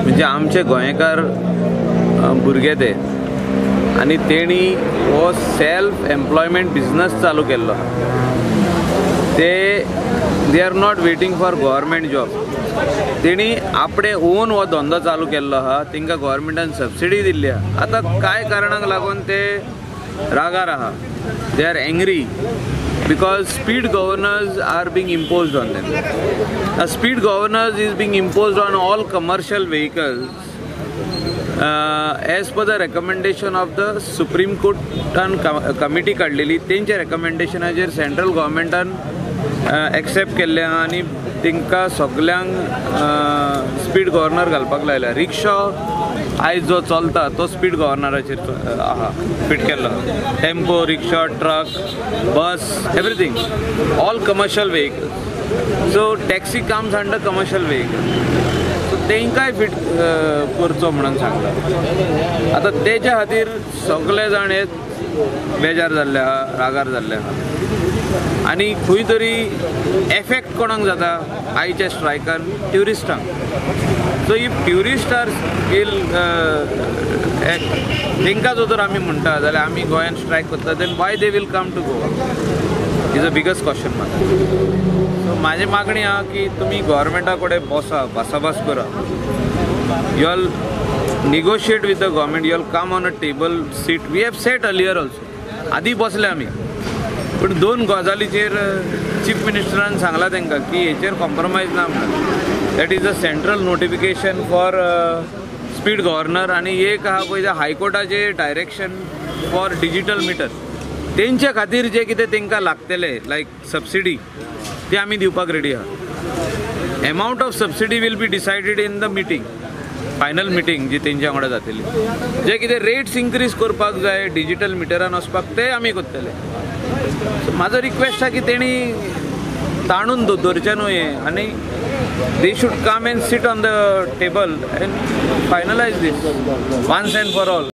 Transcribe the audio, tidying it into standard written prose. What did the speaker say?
म्हणजे आमचे गोंयकार भुरगे ते आनी तेणी हो सेल्फ एम्प्लॉयमेंट बिजनस चालू केल्लो they are not waiting for government job. तेणी आपणे ओन हो धंदो चालू केल्लो आहा. तांकां गव्हर्मेंटान सबसिडी दिल्ली आहा. आतां कांय कारणांक लागून ते रागार आहा. They are angry because speed governors are being imposed on them. A speed governors is being imposed on all commercial vehicles as per the recommendation of the Supreme Court committee काढलेली. तेंच्या रेकमेंडेशनाचेर सेंट्रल गव्हर्मेंटान एक्सेप्ट केल्ले आनी तांकां सगल्यांक speed governor घालपाक लायला. रिक्षा आयज जो चलता तो स्पीड गव्हर्नराचेर आहा फिट केल्लो. Tempo, rickshaw, truck, bus, everything, all commercial vehicles. So taxi comes under commercial vehicle. So तांकांय फिट करचो म्हणून सांगता. आतां तेच्या खातीर सगळे जाण हे बेजार जाल्ले आहा, रागार जाल्ले आहा. आनी खंय तरी एफेक्ट कोणाक जाता आयच्या स्ट्रायकान? ट्युरिस्टांक. सो इफ ट्युरिस्ट आर वील तांकां जो तर आमी म्हणटा जाल्यार आमी गोंयान स्ट्रायक करता, then why they will come to Goa is a biggest question mark. So म्हाजी मागणी आहा की तुमी गव्हर्मेंटा कडेन बसा, भासाभास करा. You all negotiate with the government, you all come on a table, sit. We have sat earlier also. आधी बसले आमी. पण दोन गजालीचेर चीफ मिनिस्टरान सांगला तांकां की हेचेर कॉम्प्रोमायज ना म्हणून. That is a central notification for speed governor आनी एक आहा पळय हायकोर्टाचे डायरेक्शन फॉर डिजिटल मिटर. तेंच्या खातीर जे कितें तांकां लागतले लायक सबसिडी ते आमी दिवपाक रेडी आहा. Amount of subsidy will be decided in the meeting, final meeting जी तेंच्या वांगडा जातली. जे कितें रेट्स इन्क्रीज करपाक जाय डिजिटल मिटरान वचपाक ते आमी करतले. म्हाजो रिक्वेस्ट आहा की तेणी ताणून दवरचें न्हू हें आनी they should come and sit on the table and finalise these once and for all.